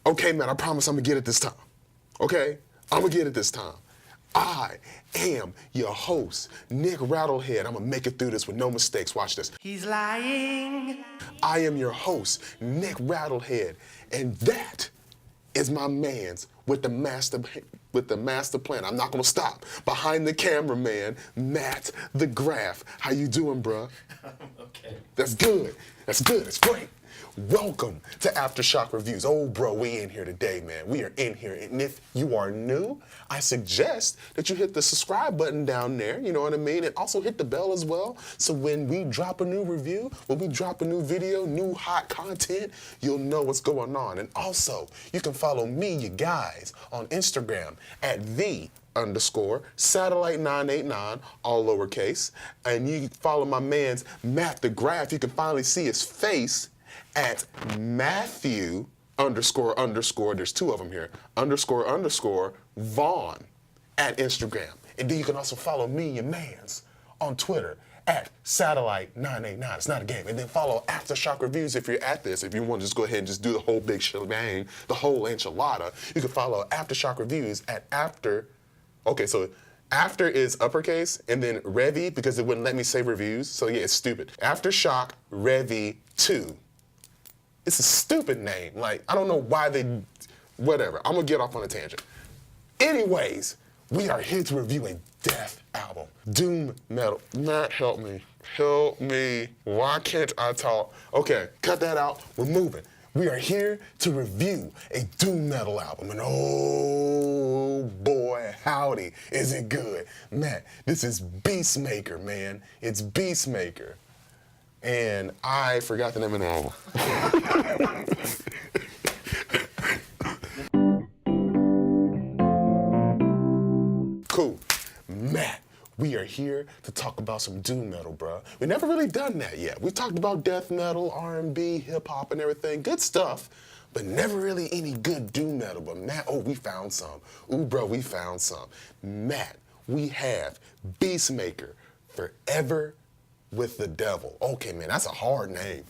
Okay, man, I promise I'm gonna get it this time. Okay? I'm gonna get it this time. I am your host, Nick Rattlehead. I'm gonna make it through this with no mistakes. Watch this. He's lying. I am your host, Nick Rattlehead, and that is my man's with the master plan. I'm not gonna stop. Behind the camera, man, Matt the Graph. How you doing, bruh? Okay. That's good. That's good. That's great. Welcome to Aftershock Reviews. Oh, bro, we in here today, man. We are in here. And if you are new, I suggest that you hit the subscribe button down there, you know what I mean? And also hit the bell as well. So when we drop a new review, when we drop a new video, new hot content, you'll know what's going on. And also, you can follow me, you guys, on Instagram at _satellite989, all lowercase. And you can follow my man's Matt the Graph. You can finally see his face at Matthew __, there's two of them here, __ Vaughn at Instagram. And then you can also follow me, your mans, on Twitter at Satellite989. It's not a game. And then follow Aftershock Reviews if you're at this. If you want to just go ahead and just do the whole big shebang, the whole enchilada, you can follow Aftershock Reviews at After. Okay, so After is uppercase, and then Revy, because it wouldn't let me say reviews, so yeah, it's stupid. Aftershock Revy 2. It's a stupid name. Like, I don't know why they, whatever. I'm gonna get off on a tangent. Anyways, we are here to review a death album. Doom metal. Matt, help me. Help me. Why can't I talk? Okay, cut that out. We're moving. We are here to review a doom metal album. And oh boy, howdy, is it good. Matt, this is Beastmaker, man. It's Beastmaker. And I forgot the name of the album. Cool. Matt, we are here to talk about some doom metal, bruh. We never really done that yet. We talked about death metal, R&B, hip hop, and everything. Good stuff, but never really any good doom metal. But Matt, oh, we found some. Ooh, bro, we found some. Matt, we have Beastmaker, Forever with the Devil. Okay, man, that's a hard name.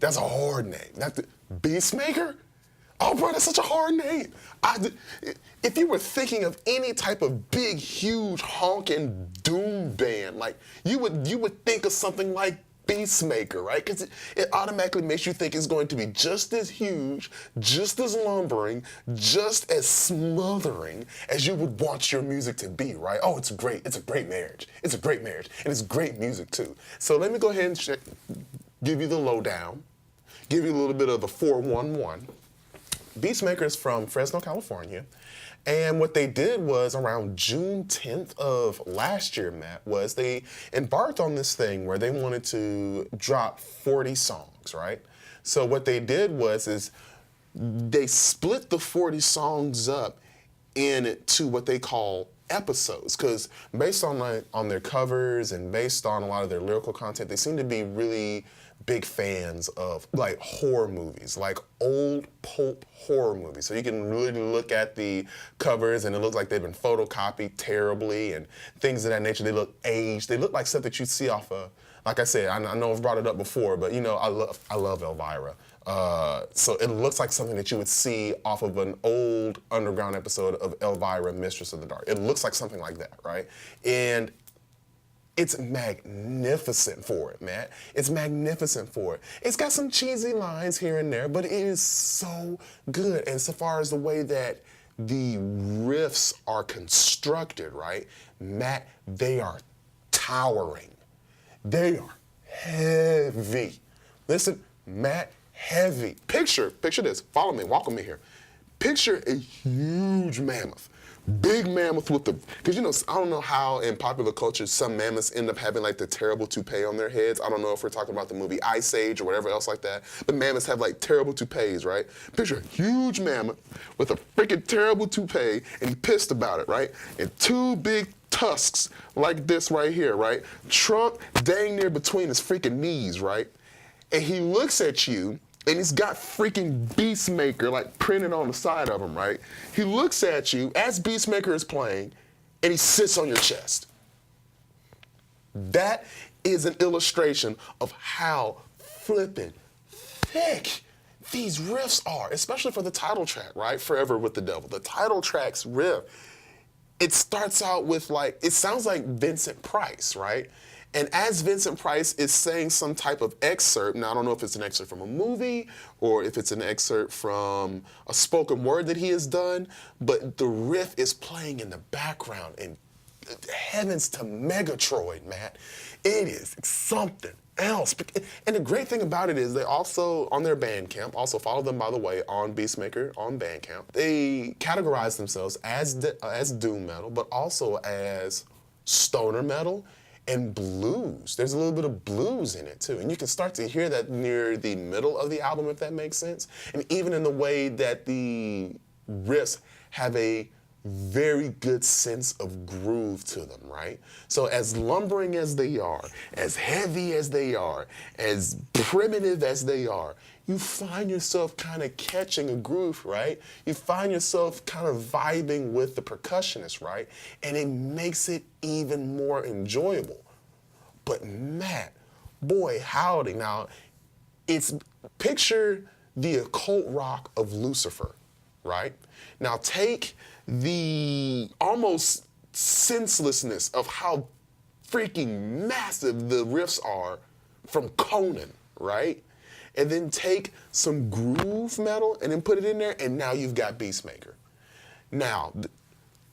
That's a hard name. That's the Beastmaker? Oh, bro, that's such a hard name. If you were thinking of any type of big, huge, honking doom band, like you would think of something like Beastmaker, right? Because it automatically makes you think it's going to be just as huge, just as lumbering, just as smothering as you would want your music to be, right? Oh, it's great. It's a great marriage. It's a great marriage. And it's great music, too. So let me go ahead and give you the lowdown, give you a little bit of the 411. Beastmaker is from Fresno, California. And what they did was around June 10th of last year, Matt, was they embarked on this thing where they wanted to drop 40 songs, right? So what they did is they split the 40 songs up into what they call episodes, because based on their covers and based on a lot of their lyrical content, they seem to be really big fans of like horror movies, like old pulp horror movies. So you can really look at the covers and it looks like they've been photocopied terribly and things of that nature. They look aged. They look like stuff that you see off of, like I said, I know I've brought it up before, but you know, I love Elvira. So it looks like something that you would see off of an old underground episode of Elvira, Mistress of the Dark. It looks like something like that, right? And it's magnificent for it, Matt. It's magnificent for it. It's got some cheesy lines here and there, but it is so good. And so far as the way that the riffs are constructed, right, Matt, they are towering. They are heavy. Listen, Matt, heavy. Picture this. Follow me, walk with me here. Picture a huge mammoth. Big mammoth with the, because you know, I don't know how in popular culture some mammoths end up having like the terrible toupee on their heads. I don't know if we're talking about the movie Ice Age or whatever else like that, but mammoths have like terrible toupees, right? Picture a huge mammoth with a freaking terrible toupee and he's pissed about it, right? And two big tusks like this right here, right? Trunk dang near between his freaking knees, right? And he looks at you and he's got freaking Beastmaker like printed on the side of him, right? He looks at you as Beastmaker is playing and he sits on your chest. That is an illustration of how flippin' thick these riffs are, especially for the title track, right? Forever with the Devil. The title track's riff, it starts out with like, it sounds like Vincent Price, right? And as Vincent Price is saying some type of excerpt, now I don't know if it's an excerpt from a movie or if it's an excerpt from a spoken word that he has done, but the riff is playing in the background, and heavens to Megatroid, Matt. It is something else. And the great thing about it is they also, on their Bandcamp, also follow them, by the way, on Beastmaker, on Bandcamp, they categorize themselves as doom metal, but also as stoner metal and blues. There's a little bit of blues in it too. And you can start to hear that near the middle of the album, if that makes sense. And even in the way that the riffs have a very good sense of groove to them, right? So as lumbering as they are, as heavy as they are, as primitive as they are, you find yourself kind of catching a groove, right? You find yourself kind of vibing with the percussionist, right? And it makes it even more enjoyable. But Matt, boy howdy, now picture the occult rock of Lucifer, right? Now take the almost senselessness of how freaking massive the riffs are from Conan, right? And then take some groove metal and then put it in there, and now you've got Beastmaker. Now,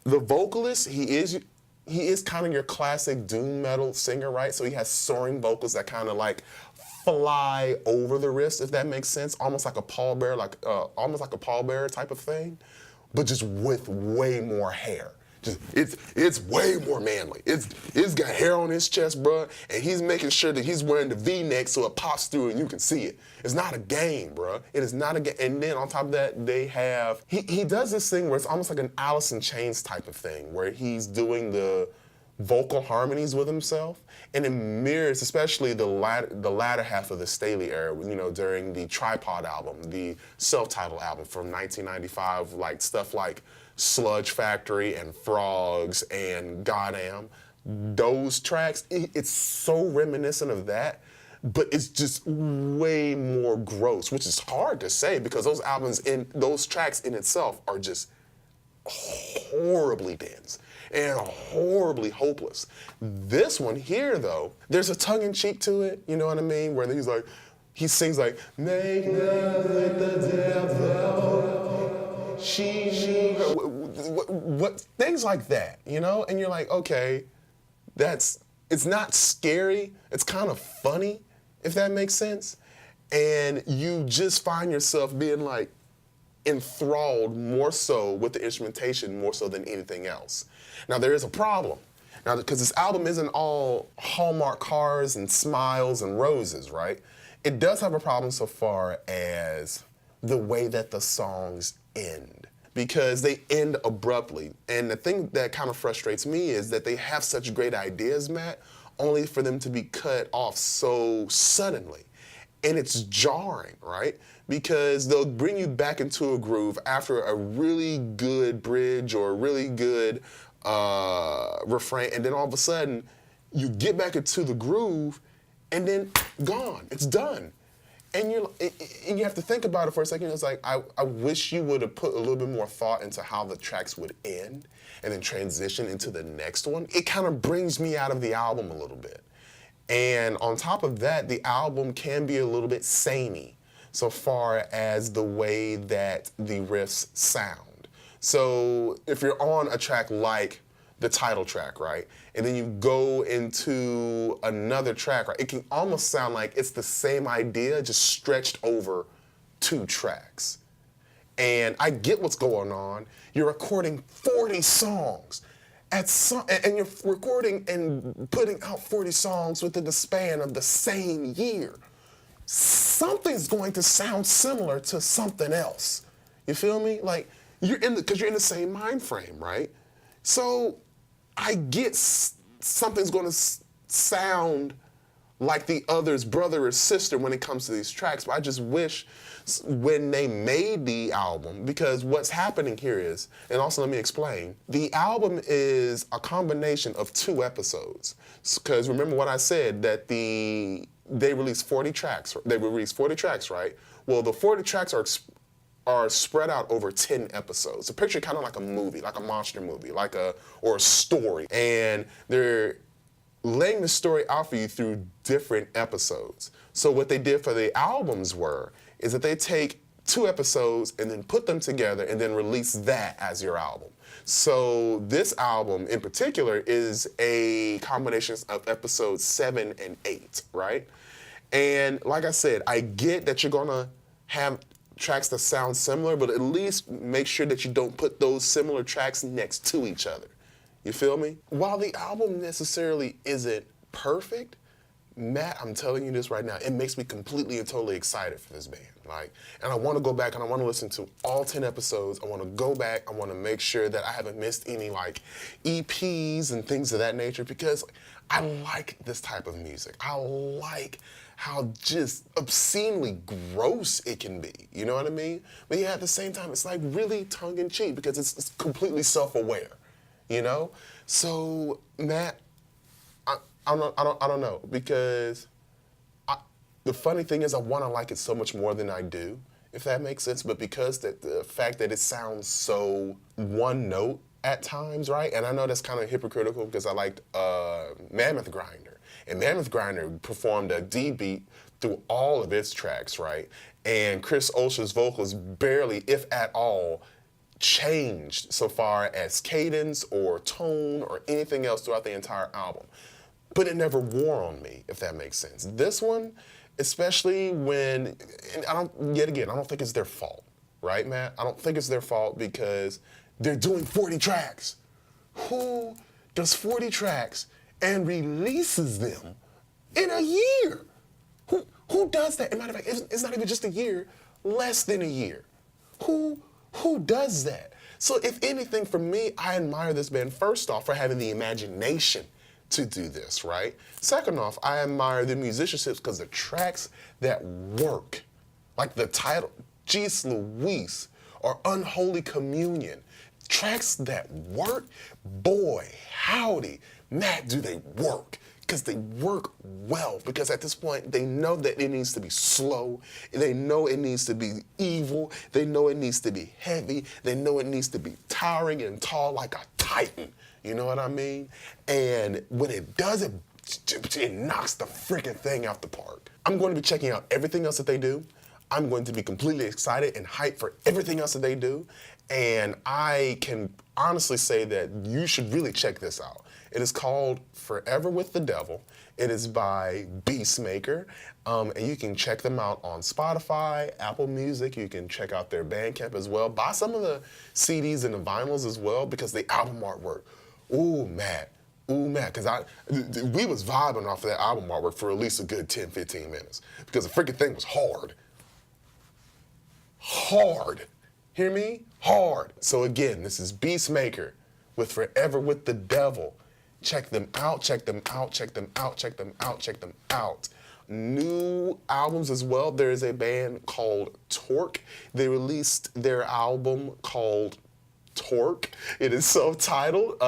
the vocalist, he is kind of your classic doom metal singer, right? So he has soaring vocals that kind of like fly over the riffs, if that makes sense, almost like a pallbearer, almost like a pallbearer type of thing, but just with way more hair. Just it's way more manly. It's got hair on his chest, bro, and he's making sure that he's wearing the V-neck so it pops through and you can see it. It's not a game, bro. It is not a game. And then on top of that, they have he does this thing where it's almost like an Alice in Chains type of thing, where he's doing the vocal harmonies with himself, and it mirrors, especially the latter half of the Staley era, you know, during the Tripod album, the self-titled album from 1995, like stuff like Sludge Factory and Frogs and Goddamn. Those tracks, it's so reminiscent of that, but it's just way more gross, which is hard to say because those tracks in itself are just horribly dense and horribly hopeless. This one here, though, there's a tongue-in-cheek to it, you know what I mean? Where he sings like, make love with the devil, she, what, things like that, you know? And you're like, okay, it's not scary, it's kind of funny, if that makes sense. And you just find yourself being like, enthralled more so with the instrumentation more so than anything else. Now there is a problem. Now because this album isn't all Hallmark cars and smiles and roses, right? It does have a problem so far as the way that the songs end, because they end abruptly. And the thing that kind of frustrates me is that they have such great ideas, Matt, only for them to be cut off so suddenly. And it's jarring, right? Because they'll bring you back into a groove after a really good bridge or a really good refrain, and then all of a sudden, you get back into the groove, and then gone, it's done. And you have to think about it for a second. It's like, I wish you would have put a little bit more thought into how the tracks would end and then transition into the next one. It kind of brings me out of the album a little bit. And on top of that, the album can be a little bit samey so far as the way that the riffs sound. So if you're on a track like the title track, right, and then you go into another track, right, it can almost sound like it's the same idea just stretched over 2 tracks. And I get what's going on. You're recording 40 songs. And you're recording and putting out 40 songs within the span of the same year. Something's going to sound similar to something else. You feel me? Like, because you're in the same mind frame, right? So I get something's going to sound like the other's brother or sister when it comes to these tracks, but I just wish when they made the album, because what's happening here is, and also let me explain, the album is a combination of 2 episodes. Because remember what I said, that they released 40 tracks, right? Well, the 40 tracks are spread out over 10 episodes. So picture kind of like a movie, like a monster movie, or a story. And they're laying the story out for you through different episodes. So what they did for the albums is that they take 2 episodes and then put them together and then release that as your album. So this album in particular is a combination of episodes 7 and 8, right? And like I said, I get that you're gonna have tracks that sound similar, but at least make sure that you don't put those similar tracks next to each other. You feel me? While the album necessarily isn't perfect, Matt, I'm telling you this right now, it makes me completely and totally excited for this band. And I want to go back and I want to listen to all 10 episodes. I want to go back. I want to make sure that I haven't missed any EPs and things of that nature, because I like this type of music. I like how just obscenely gross it can be. You know what I mean? But yeah, at the same time, it's really tongue-in-cheek because it's completely self-aware. You know? So, Matt, I don't know, because the funny thing is I want to like it so much more than I do, if that makes sense, but because the fact that it sounds so one note at times, right? And I know that's kind of hypocritical because I liked Mammoth Grinder, and Mammoth Grinder performed a D beat through all of its tracks, right? And Chris Olsher's vocals barely, if at all, changed so far as cadence or tone or anything else throughout the entire album. But it never wore on me, if that makes sense. This one, especially when, and I don't think it's their fault, right, Matt? I don't think it's their fault because they're doing 40 tracks. Who does 40 tracks and releases them in a year? Who does that? As a matter of fact, it's not even just a year, less than a year. Who does that? So if anything, for me, I admire this band, first off, for having the imagination to do this, right? Second off, I admire the musicianship because the tracks that work, like the title, Jeez Louise, or Unholy Communion, tracks that work, boy, howdy, Matt, do they work. Because they work well, because at this point, they know that it needs to be slow, they know it needs to be evil, they know it needs to be heavy, they know it needs to be towering and tall like a titan, you know what I mean? And when it does it knocks the freaking thing out the park. I'm going to be checking out everything else that they do. I'm going to be completely excited and hyped for everything else that they do, and I can honestly say that you should really check this out. It is called Forever with the Devil. It is by Beastmaker, and you can check them out on Spotify, Apple Music. You can check out their Bandcamp as well. Buy some of the CDs and the vinyls as well, because the album artwork, ooh, Matt, because we was vibing off of that album artwork for at least a good 10, 15 minutes, because the freaking thing was hard. Hard. Hear me? Hard. So again, this is Beastmaker with Forever with the Devil. Check them out, check them out, check them out, check them out, check them out. New albums as well. There is a band called Torque. They released their album called Torque. It is self-titled.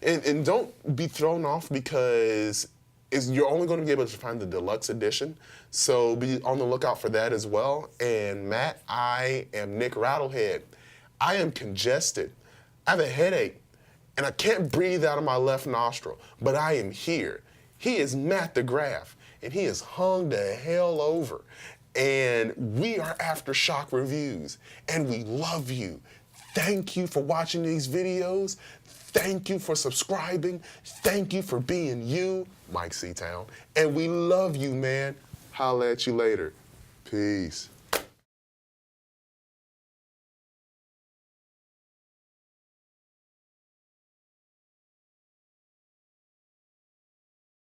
And don't be thrown off because you're only going to be able to find the deluxe edition. So be on the lookout for that as well. And Matt, I am Nick Rattlehead. I am congested. I have a headache. And I can't breathe out of my left nostril, but I am here. He is Matt the Graph, and he is hung the hell over. And we are Aftershock Reviews, and we love you. Thank you for watching these videos. Thank you for subscribing. Thank you for being you, Mike Seatown. And we love you, man. Holla at you later. Peace.